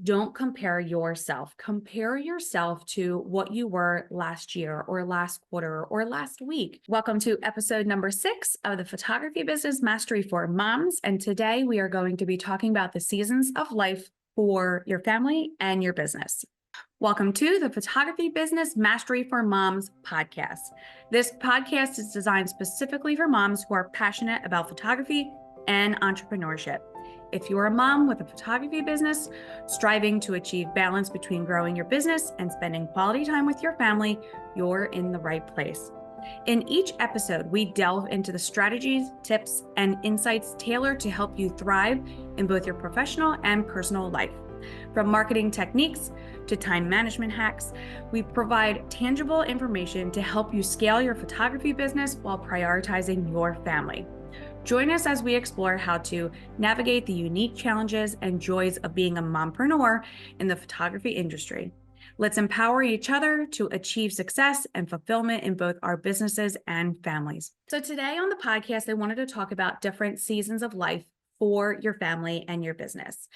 Don't compare yourself. Compare yourself to what you were last year or last quarter or last week. Welcome to episode number 6 of the Photography Business Mastery for Moms. And today we are going to be talking about the seasons of life for your family and your business. Welcome to the Photography Business Mastery for Moms podcast. This podcast is designed specifically for moms who are passionate about photography and entrepreneurship. If you're a mom with a photography business, striving to achieve balance between growing your business and spending quality time with your family, you're in the right place. In each episode, we delve into the strategies, tips, and insights tailored to help you thrive in both your professional and personal life. From marketing techniques to time management hacks, we provide tangible information to help you scale your photography business while prioritizing your family. Join us as we explore how to navigate the unique challenges and joys of being a mompreneur in the photography industry. Let's empower each other to achieve success and fulfillment in both our businesses and families. So today on the podcast, I wanted to talk about different seasons of life for your family and your business.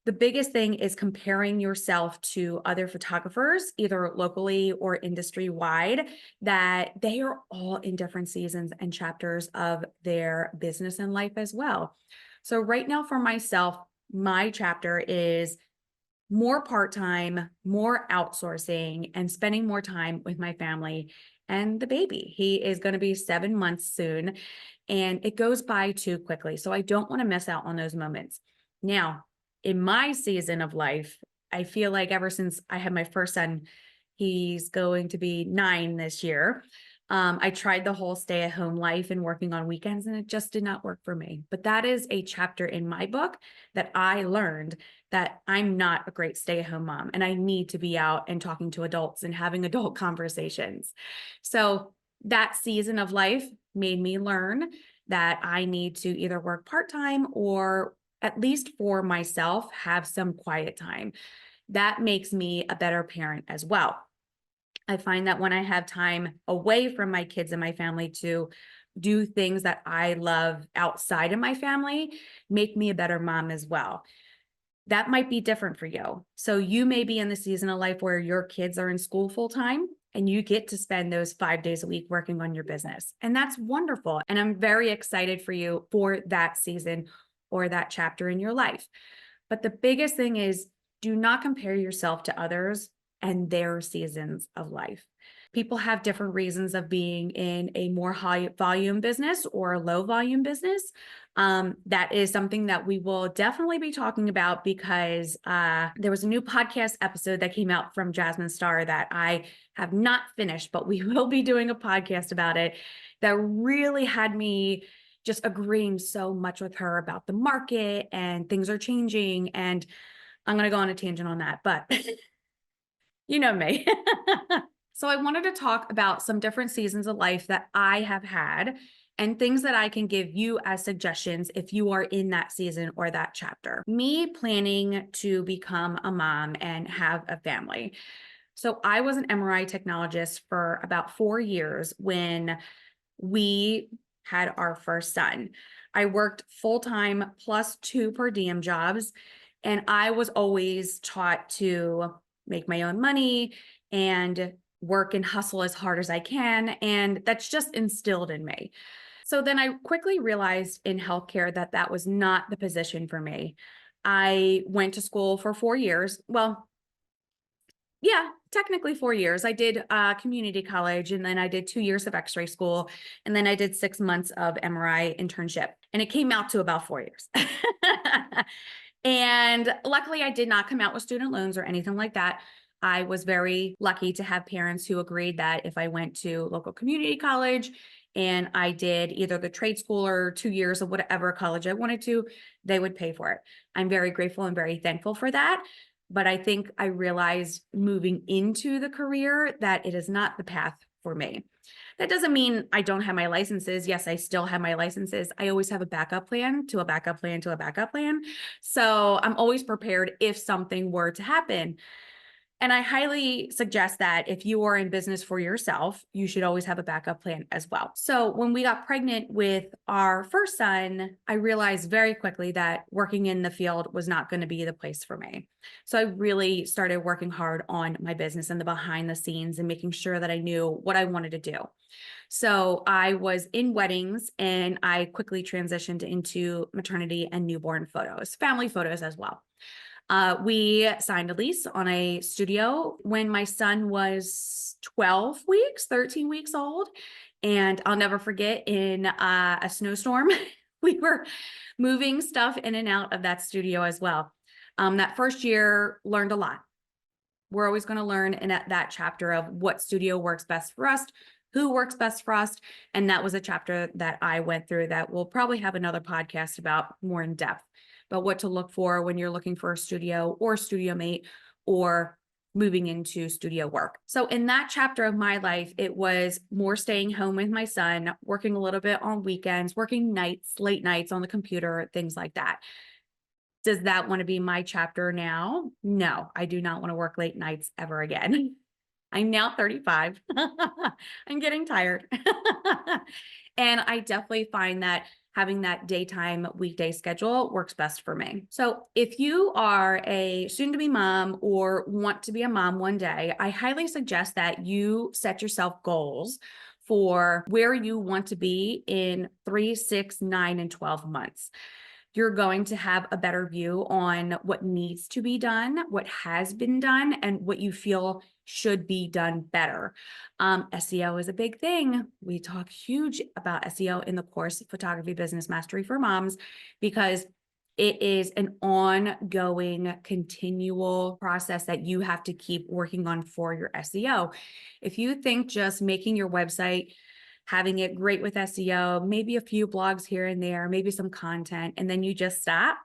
The biggest thing is comparing yourself to other photographers, either locally or industry-wide, that they are all in different seasons and chapters of their business and life as well. So right now for myself, my chapter is more part-time, more outsourcing, and spending more time with my family and the baby. He is going to be 7 months soon, and it goes by too quickly. So I don't want to miss out on those moments. Now, in my season of life, I feel like ever since I had my first son, he's going to be 9 this year. I tried the whole stay-at-home life and working on weekends, and it just did not work for me. But that is a chapter in my book that I learned that I'm not a great stay-at-home mom, and I need to be out and talking to adults and having adult conversations. So that season of life made me learn that I need to either work part-time or at least for myself, have some quiet time. That makes me a better parent as well. I find that when I have time away from my kids and my family to do things that I love outside of my family, make me a better mom as well. That might be different for you. So you may be in the season of life where your kids are in school full time and you get to spend those 5 days a week working on your business. And that's wonderful. And I'm very excited for you for that season or that chapter in your life. But the biggest thing is do not compare yourself to others and their seasons of life. People have different reasons of being in a more high volume business or a low volume business. That is something that we will definitely be talking about because there was a new podcast episode that came out from Jasmine Star that I have not finished, but we will be doing a podcast about it that really had me just agreeing so much with her about the market and things are changing. And I'm going to go on a tangent on that, but you know me. So I wanted to talk about some different seasons of life that I have had and things that I can give you as suggestions if you are in that season or that chapter. Me planning to become a mom and have a family. So I was an MRI technologist for about 4 years when we had our first son. I worked full-time plus 2 per diem jobs, and I was always taught to make my own money and work and hustle as hard as I can, and that's just instilled in me. So then I quickly realized in healthcare that that was not the position for me. I went to school for 4 years. Well, yeah, technically 4 years. I did community college, and then I did 2 years of x-ray school, and then I did 6 months of MRI internship, and it came out to about 4 years. And luckily, I did not come out with student loans or anything like that. I was very lucky to have parents who agreed that if I went to local community college and I did either the trade school or 2 years of whatever college I wanted to, they would pay for it. I'm very grateful and very thankful for that. But I think I realized moving into the career that it is not the path for me. That doesn't mean I don't have my licenses. Yes, I still have my licenses. I always have a backup plan to a backup plan to a backup plan. So I'm always prepared if something were to happen. And I highly suggest that if you are in business for yourself, you should always have a backup plan as well. So when we got pregnant with our first son, I realized very quickly that working in the field was not going to be the place for me. So I really started working hard on my business and the behind the scenes and making sure that I knew what I wanted to do. So I was in weddings and I quickly transitioned into maternity and newborn photos, family photos as well. We signed a lease on a studio when my son was 13 weeks old. And I'll never forget, in a snowstorm, we were moving stuff in and out of that studio as well. That first year, learned a lot. We're always going to learn in that chapter of what studio works best for us, who works best for us. And that was a chapter that I went through that we'll probably have another podcast about more in depth. But what to look for when you're looking for a studio or studio mate or moving into studio work. So in that chapter of my life, it was more staying home with my son, working a little bit on weekends, working nights, late nights on the computer, things like that. Does that want to be my chapter now? No, I do not want to work late nights ever again. I'm now 35. I'm getting tired. And I definitely find that having that daytime weekday schedule works best for me. So if you are a soon-to-be mom or want to be a mom one day, I highly suggest that you set yourself goals for where you want to be in 3, 6, 9, and 12 months. You're going to have a better view on what needs to be done, what has been done, and what you feel should be done better. SEO is a big thing. We talk huge about SEO in the course Photography Business Mastery for Moms, because it is an ongoing, continual process that you have to keep working on for your SEO. If you think just making your website, having it great with SEO, maybe a few blogs here and there, maybe some content, and then you just stop,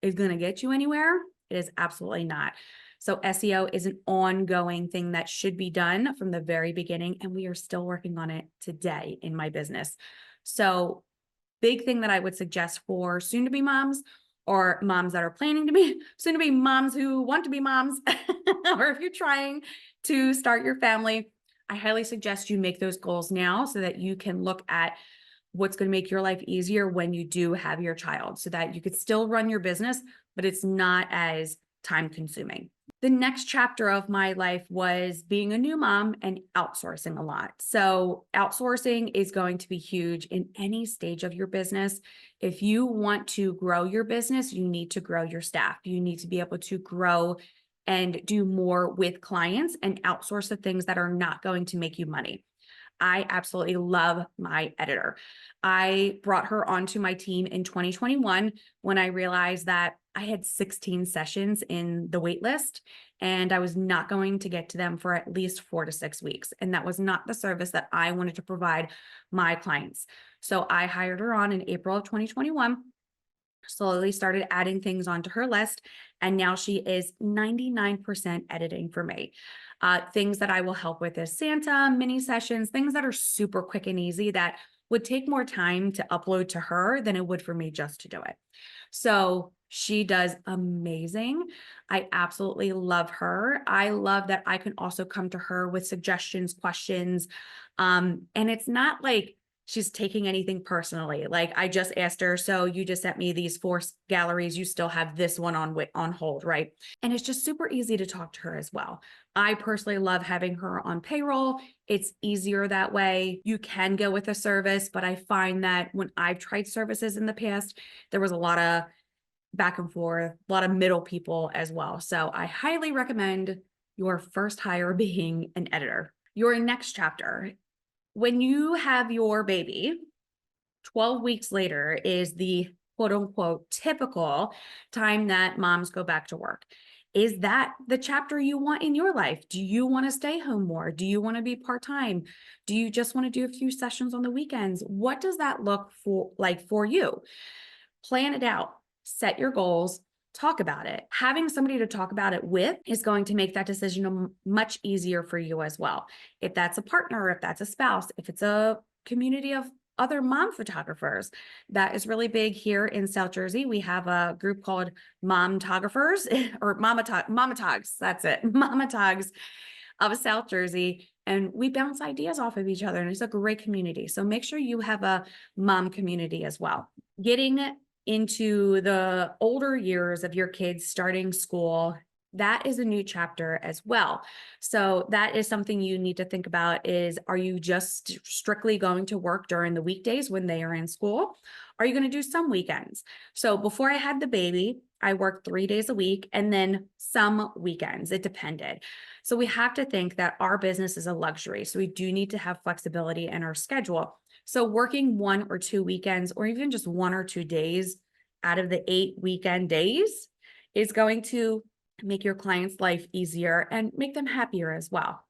is going to get you anywhere? It is absolutely not. So SEO is an ongoing thing that should be done from the very beginning, and we are still working on it today in my business. So big thing that I would suggest for soon-to-be moms, or moms that are planning to be soon-to-be moms who want to be moms, or if you're trying to start your family, I highly suggest you make those goals now so that you can look at what's going to make your life easier when you do have your child, so that you could still run your business, but it's not as time consuming. The next chapter of my life was being a new mom and outsourcing a lot. So outsourcing is going to be huge in any stage of your business. If you want to grow your business, you need to grow your staff. You need to be able to grow and do more with clients and outsource the things that are not going to make you money. I absolutely love my editor. I brought her onto my team in 2021 when I realized that I had 16 sessions in the wait list and I was not going to get to them for at least 4 to 6 weeks. And that was not the service that I wanted to provide my clients. So I hired her on in April of 2021. Slowly started adding things onto her list, and now she is 99% editing for me. Things that I will help with is Santa, mini sessions, things that are super quick and easy that would take more time to upload to her than it would for me just to do it. So she does amazing. I absolutely love her. I love that I can also come to her with suggestions, questions, and it's not like she's taking anything personally. Like, I just asked her, so you just sent me these 4 galleries, you still have this one on hold, right? And it's just super easy to talk to her as well. I personally love having her on payroll. It's easier that way. You can go with a service, but I find that when I've tried services in the past, there was a lot of back and forth, a lot of middle people as well. So I highly recommend your first hire being an editor. Your next chapter, when you have your baby, 12 weeks later is the quote unquote typical time that moms go back to work. Is that the chapter you want in your life? Do you want to stay home more? Do you want to be part-time? Do you just want to do a few sessions on the weekends? What does that look like for you? Plan it out, set your goals, talk about it. Having somebody to talk about it with is going to make that decision much easier for you as well. If that's a partner, if that's a spouse, if it's a community of other mom photographers. That is really big here in South Jersey. We have a group called Momtographers or Mamatogs. That's it. Mamatogs of South Jersey. And we bounce ideas off of each other. And it's a great community. So make sure you have a mom community as well. Getting into the older years of your kids starting school, that is a new chapter as well. So that is something you need to think about is, are you just strictly going to work during the weekdays when they are in school? Are you going to do some weekends? So before I had the baby, I worked 3 days a week and then some weekends. It depended. So we have to think that our business is a luxury. So we do need to have flexibility in our schedule. So working 1 or 2 weekends, or even just 1 or 2 days out of the 8 weekend days is going to make your client's life easier and make them happier as well.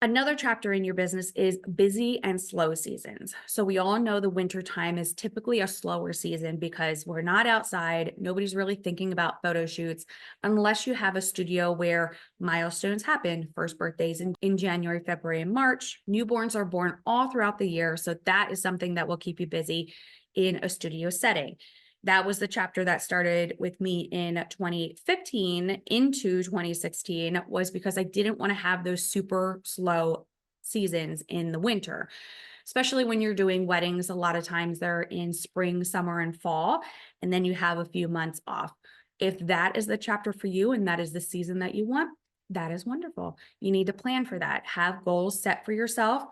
Another chapter in your business is busy and slow seasons. So we all know the winter time is typically a slower season because we're not outside. Nobody's really thinking about photo shoots unless you have a studio where milestones happen. First birthdays in January, February, and March. Newborns are born all throughout the year. So that is something that will keep you busy in a studio setting. That was the chapter that started with me in 2015 into 2016 was because I didn't want to have those super slow seasons in the winter, especially when you're doing weddings. A lot of times they're in spring, summer, and fall, and then you have a few months off. If that is the chapter for you and that is the season that you want, that is wonderful. You need to plan for that. Have goals set for yourself.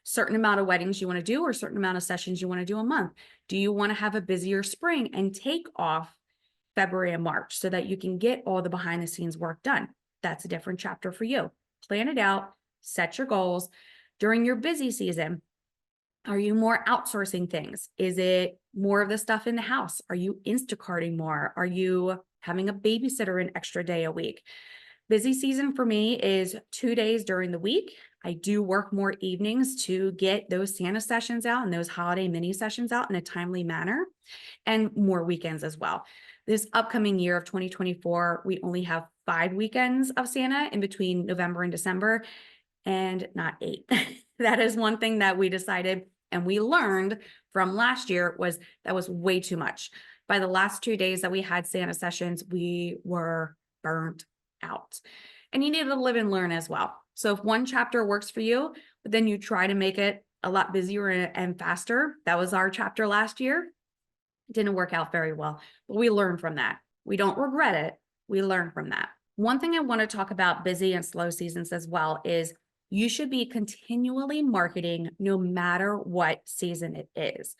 Certain amount of weddings you want to do or certain amount of sessions you want to do a month. Do you want to have a busier spring and take off February and March so that you can get all the behind the scenes work done? That's a different chapter for you. Plan it out, set your goals. During your busy season, are you more outsourcing things? Is it more of the stuff in the house? Are you Instacarting more? Are you having a babysitter an extra day a week? Busy season for me is 2 days during the week. I do work more evenings to get those Santa sessions out and those holiday mini sessions out in a timely manner, and more weekends as well. This upcoming year of 2024, we only have 5 weekends of Santa in between November and December, and not 8. That is one thing that we decided and we learned from last year was that was way too much. By the last 2 days that we had Santa sessions, we were burnt out. And you need to live and learn as well. So if one chapter works for you, but then you try to make it a lot busier and faster, that was our chapter last year. It didn't work out very well, but we learned from that. We don't regret it. We learn from that. One thing I want to talk about busy and slow seasons as well is you should be continually marketing no matter what season it is.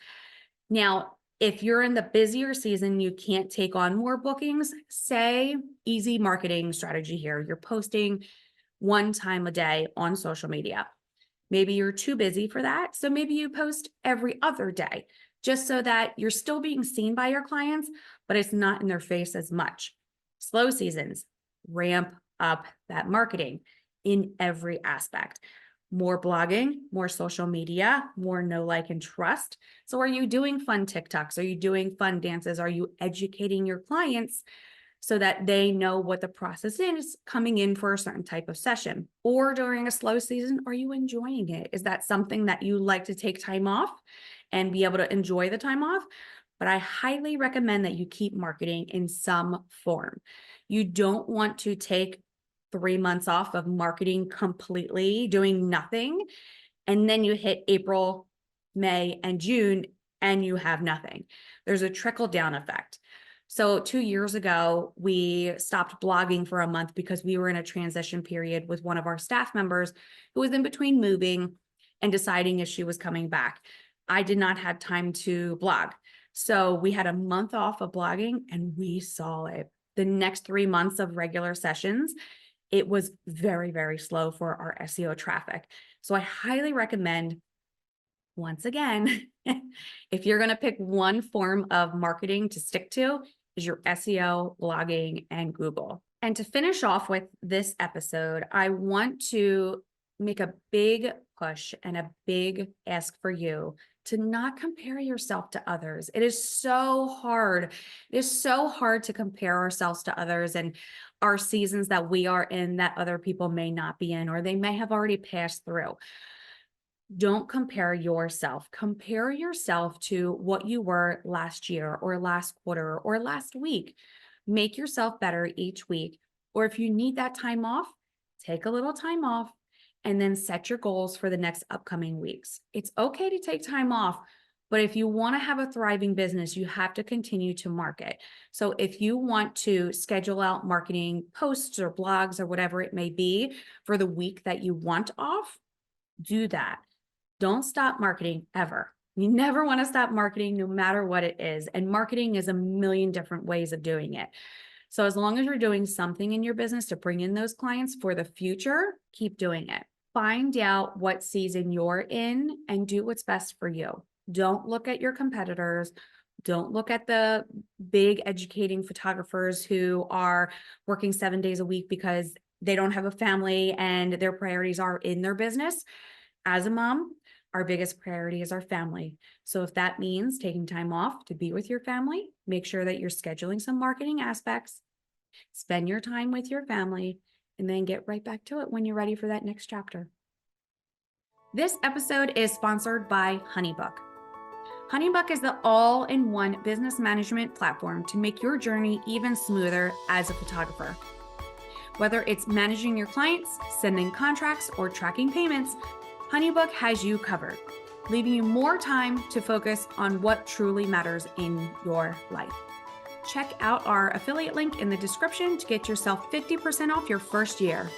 Now, if you're in the busier season, you can't take on more bookings, say easy marketing strategy here. You're posting 1 time a day on social media. Maybe you're too busy for that. So maybe you post every other day just so that you're still being seen by your clients, but it's not in their face as much. Slow seasons, ramp up that marketing in every aspect. More blogging, more social media, more know, like, and trust. So are you doing fun TikToks? Are you doing fun dances? Are you educating your clients so that they know what the process is coming in for a certain type of session? Or during a slow season, are you enjoying it? Is that something that you like to take time off and be able to enjoy the time off? But I highly recommend that you keep marketing in some form. You don't want to take 3 months off of marketing completely, doing nothing, and then you hit April, May, and June, and you have nothing. There's a trickle-down effect. So 2 years ago, we stopped blogging for a month because we were in a transition period with one of our staff members who was in between moving and deciding if she was coming back. I did not have time to blog. So we had a month off of blogging and we saw it. The next 3 months of regular sessions, it was very, very slow for our SEO traffic. So I highly recommend, once again, if you're going to pick one form of marketing to stick to, is your SEO, blogging, and Google. And to finish off with this episode, I want to make a big push and a big ask for you to not compare yourself to others. It is so hard. It is so hard to compare ourselves to others and our seasons that we are in that other people may not be in, or they may have already passed through. Don't compare yourself. Compare yourself to what you were last year or last quarter or last week. Make yourself better each week. Or if you need that time off, take a little time off and then set your goals for the next upcoming weeks. It's okay to take time off, but if you want to have a thriving business, you have to continue to market. So if you want to schedule out marketing posts or blogs or whatever it may be for the week that you want off, do that. Don't stop marketing ever. You never want to stop marketing, no matter what it is. And marketing is a million different ways of doing it. So as long as you're doing something in your business to bring in those clients for the future, keep doing it. Find out what season you're in and do what's best for you. Don't look at your competitors. Don't look at the big educating photographers who are working 7 days a week because they don't have a family and their priorities are in their business. As a mom, our biggest priority is our family. So if that means taking time off to be with your family, make sure that you're scheduling some marketing aspects, spend your time with your family, and then get right back to it when you're ready for that next chapter. This episode is sponsored by HoneyBook. HoneyBook is the all-in-one business management platform to make your journey even smoother as a photographer. Whether it's managing your clients, sending contracts, or tracking payments, HoneyBook has you covered, leaving you more time to focus on what truly matters in your life. Check out our affiliate link in the description to get yourself 50% off your first year.